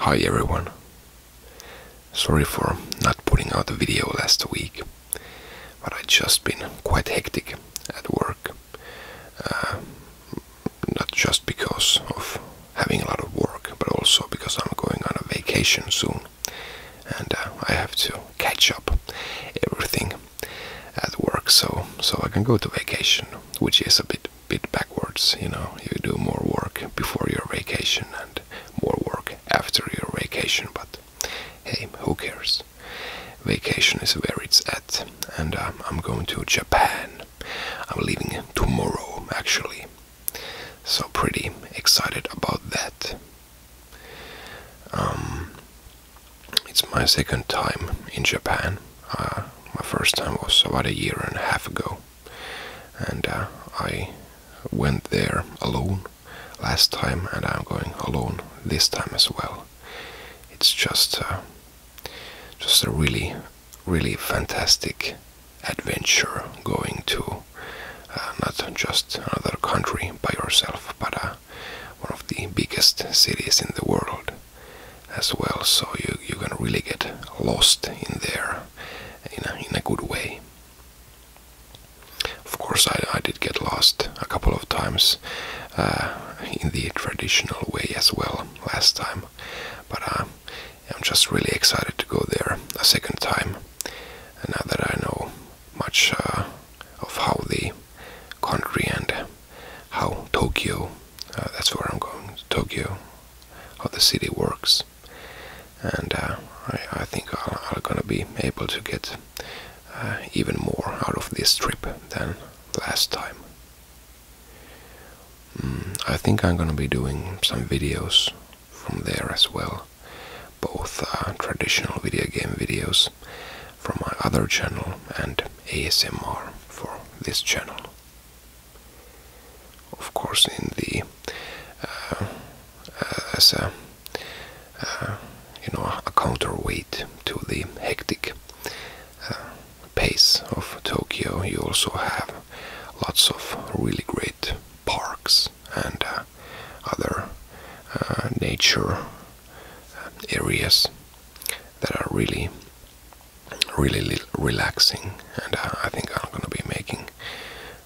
Hi everyone. Sorry for not putting out a video last week, but I've just been quite hectic at work. Not just because of having a lot of work, but also because I'm going on a vacation soon, and I have to catch up everything at work, so I can go to vacation, which is a bit backwards. You do more work before your vacation and more work after your vacation, but hey, who cares? Vacation is where it's at, and I'm going to Japan. I'm leaving tomorrow, actually, so pretty excited about that. It's my second time in Japan. My first time was about a year and a half ago, and I went there alone last time, and I'm going alone this time as well. It's just a really fantastic adventure going to not just another country by yourself, but one of the biggest cities in the world as well. So you can really get lost in there in a good way. Of course, I did get lost a couple of times in the traditional way as well last time, but I'm just really excited to go there a second time, and now that I know much of how the country and how Tokyo, that's where I'm going, Tokyo, how the city works, and I think I'm gonna be able to get even more out of this trip than last time. I think I'm gonna be doing some videos from there as well, both traditional video game videos from my other channel and ASMR for this channel. Of course, in the as a a counterweight to the hectic pace of Tokyo, you also have lots of really great parks and other nature areas that are really relaxing, and I think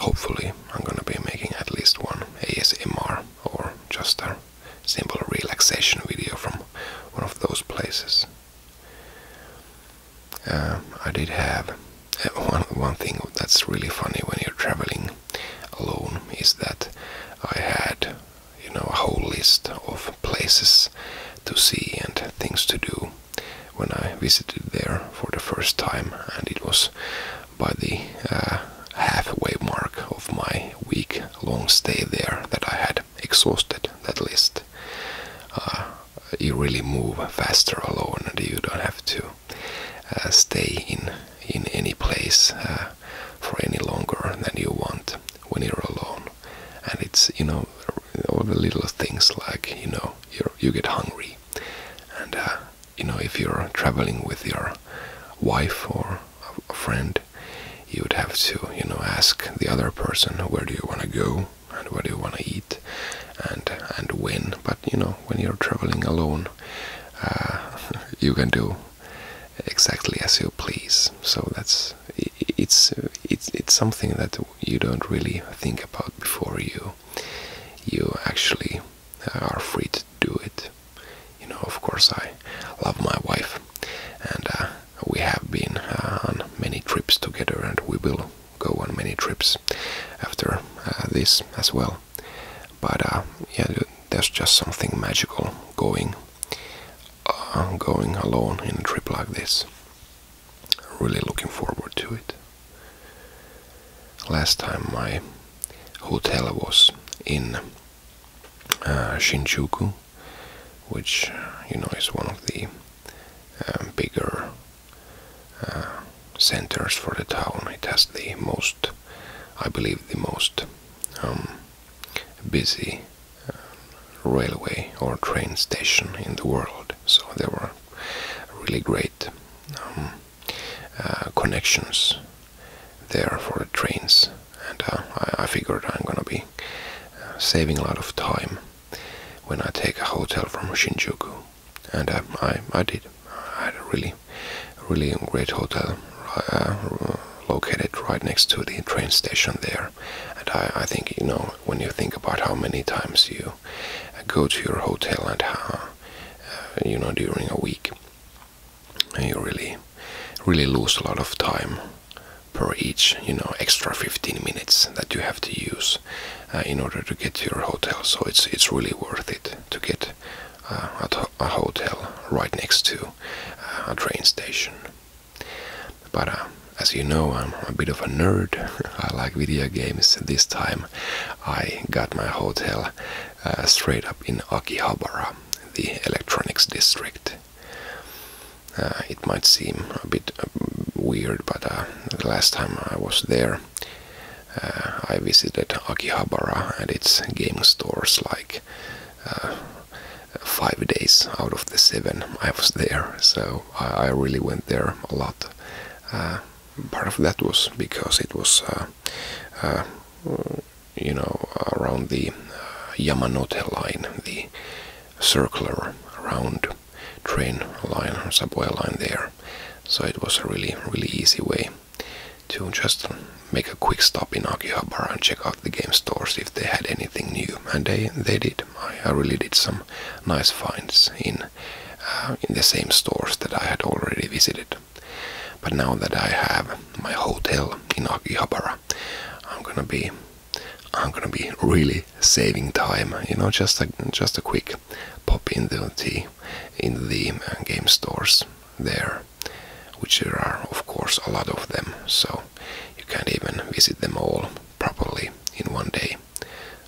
hopefully I'm gonna be making at least one ASMR or just a simple relaxation video from one of those places. I did have one thing that's really funny when you're traveling alone is that I had a whole list of places to see and things to do when I visited there for the first time, and it was by the halfway mark of my week-long stay there that I had exhausted that list. You really move faster alone, and you don't have to stay in any place for any longer than you want when you're alone. And it's all the little things like you get hungry, and if you're traveling with your wife or a friend, you would have to ask the other person, where do you want to go and what do you want to eat and when. But when you're traveling alone, you can do exactly as you please. So it's something that you don't really think about before you actually are free to do it. Of course, I love my wife, and we have been on many trips together, and we will go on many trips after this as well. But yeah, there's just something magical going alone in a trip like this. Really looking forward to it. Last time my hotel was in Shinjuku, which is one of the bigger centers for the town. It has the most, I believe, the most busy railway or train station in the world. So there were really great connections there for the trains, and I figured I'm gonna be saving a lot of time when I take a hotel from Shinjuku and I did. I had a really great hotel located right next to the train station there. And I think, when you think about how many times you go to your hotel and during a week, you really lose a lot of time per each, extra 15 minutes that you have to use in order to get to your hotel. So it's really worth it to get a hotel right next to a train station. But as you know, I'm a bit of a nerd. I like video games. This time I got my hotel straight up in Akihabara, the electronics district. It might seem a bit weird, but the last time I was there, I visited Akihabara and its gaming stores like 5 days out of the 7 I was there. So I really went there a lot. Part of that was because it was, around the Yamanote line, the circular round train line, subway line there. So it was a really easy way to just make a quick stop in Akihabara and check out the game stores if they had anything new. And they did. I really did some nice finds in the same stores that I had already visited. But now that I have my hotel in Akihabara, I'm gonna be really saving time. Just a quick pop in the game stores there, which there are of course a lot of them. So you can't even visit them all properly in one day.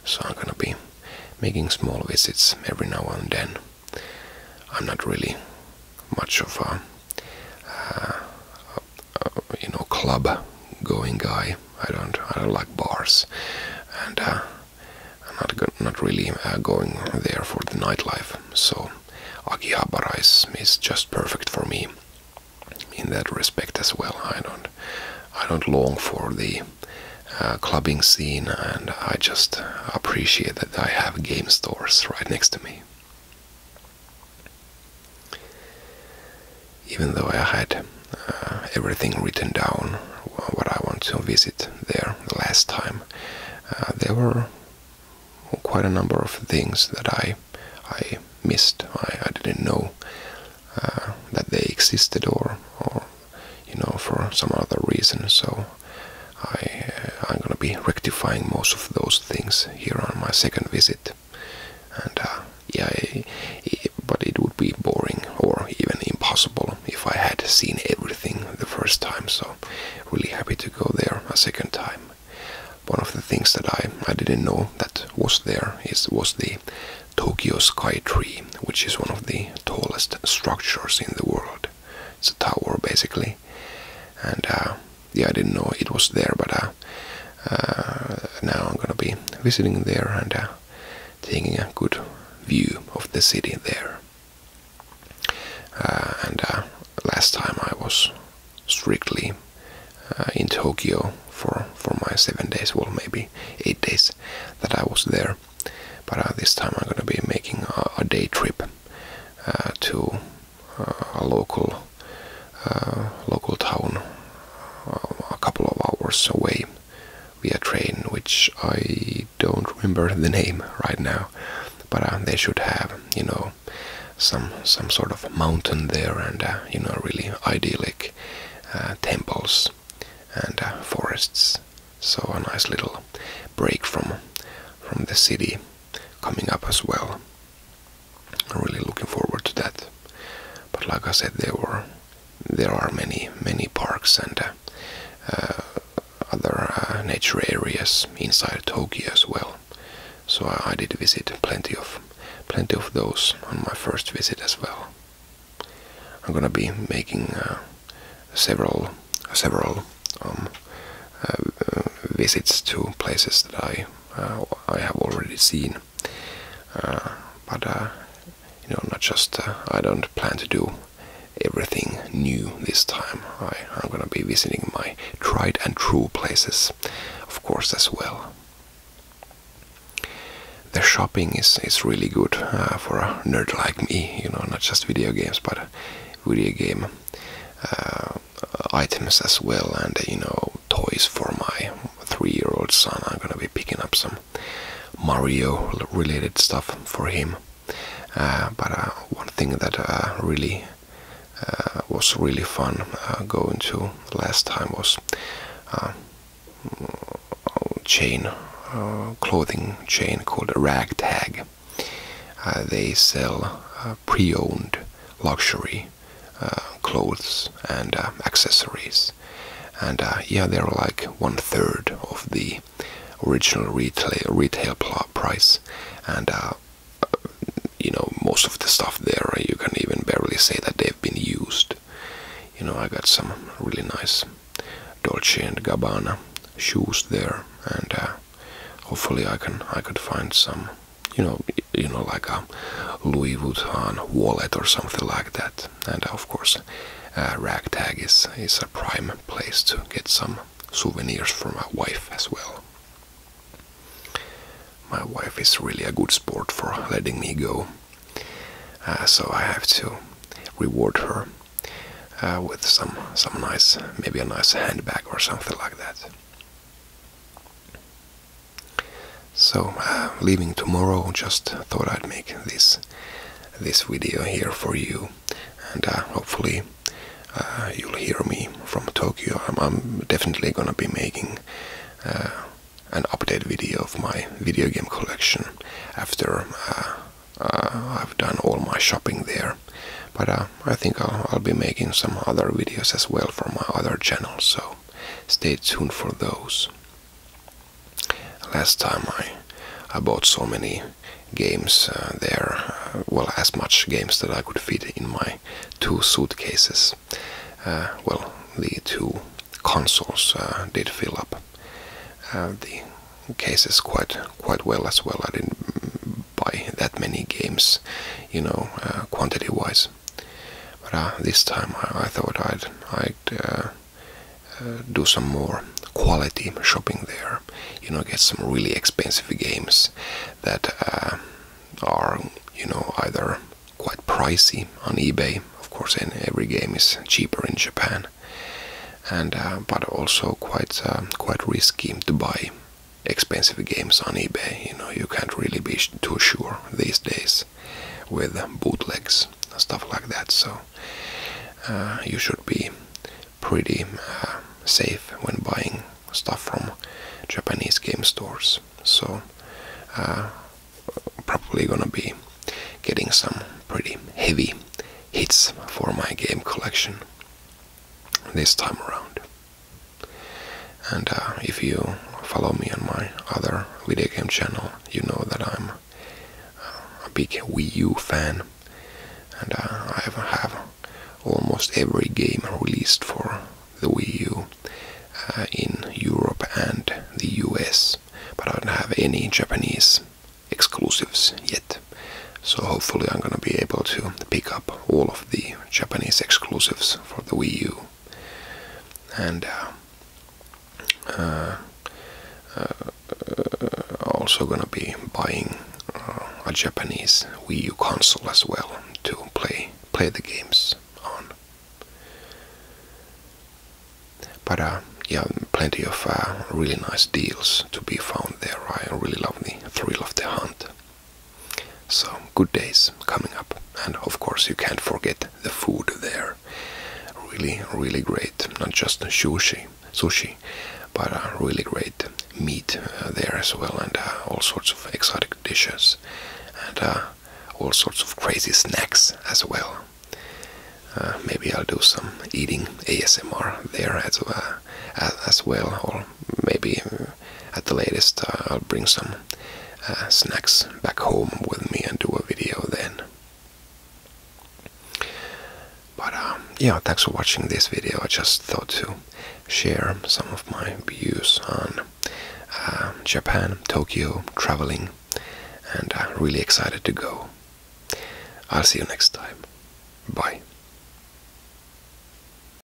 So I'm gonna be making small visits every now and then. I'm not really much of a club going guy. I don't like bars, and I'm not really going there for the nightlife. So Akihabara is just perfect for me in that respect as well. I don't long for the clubbing scene, and I just appreciate that I have game stores right next to me. Even though I had everything written down, what I want to visit there the last time, there were quite a number of things that I missed. I didn't know that they existed, or for some other reason. So I'm gonna be rectifying most of those things here on my second visit. And but it would be boring or even impossible if I had seen everything the first time. So really happy to go there a second time. One of the things that I didn't know that was there was the Tokyo Sky Tree, which is one of the tallest structures in the world. It's a tower basically, and I didn't know it was there, but now I'm gonna be visiting there and taking a good view of the city there. And last time I was strictly in Tokyo for my 7 days, well maybe 8 days that I was there. But this time I'm going to be making a day trip to a local town a couple of hours away via train, which I don't remember the name right now. But they should have, some sort of mountain there, and really idyllic temples and forests. So a nice little break from the city coming up as well. I'm really looking forward to that. But like I said, there are many parks and other nature areas inside Tokyo as well. So I did visit plenty of those on my first visit as well. I'm gonna be making several visits to places that I have already seen, but not just I don't plan to do everything new this time. I'm gonna be visiting my tried and true places, of course, as well. the shopping is really good for a nerd like me, you know, not just video games, but video game items as well, and you know, toys for my 3-year-old son. I'm gonna be picking up some Mario related stuff for him. But one thing that really was really fun going to last time was clothing chain called Ragtag. They sell pre-owned luxury clothes and accessories, and yeah, they're like 1/3 of the original retail price, and you know, most of the stuff there, you can even barely say that they've been used. You know, I got some really nice Dolce & Gabbana shoes there, and hopefully I could find some, you know, like a Louis Vuitton wallet or something like that. And of course, Ragtag is a prime place to get some souvenirs for my wife as well. My wife is really a good sport for letting me go, so I have to reward her with some nice, maybe a nice handbag or something like that. So leaving tomorrow, just thought I'd make this video here for you, and hopefully you'll hear me from Tokyo. I'm definitely gonna be making an update video of my video game collection after I've done all my shopping there. But I think I'll be making some other videos as well for my other channels, so stay tuned for those. Last time I bought so many games there, well, as much games that I could fit in my 2 suitcases. Well, the 2 consoles did fill up the cases quite well as well. I didn't buy that many games, you know, quantity-wise. But this time I thought I'd do some more quality shopping there. You know, get some really expensive games that are, you know, either quite pricey on eBay. Of course, every game is cheaper in Japan, and but also quite risky to buy expensive games on eBay. You know, you can't really be too sure these days with bootlegs and stuff like that. So you should be pretty safe when buying stuff from Japanese game stores. So probably gonna be getting some pretty heavy hits for my game collection this time around. And if you follow me on my other video game channel, you know that I'm a big Wii U fan, and I have almost every game released for the Wii U in Europe and the US, but I don't have any Japanese exclusives yet. So hopefully I'm gonna be able to pick up all of the Japanese exclusives for the Wii U. And also gonna be buying a Japanese Wii U console as well to play the games on. But yeah, plenty of really nice deals to be found there. I really love the thrill of the hunt. So good days coming up, and of course you can't forget the food there. Really great, not just sushi, but really great meat there as well, and all sorts of exotic dishes, and all sorts of crazy snacks as well. Maybe I'll do some eating ASMR there as well, or maybe at the latest I'll bring some snacks back home with me and do a video then. But yeah, thanks for watching this video. I just thought to share some of my views on Japan, Tokyo, traveling, and really excited to go. I'll see you next time. Bye.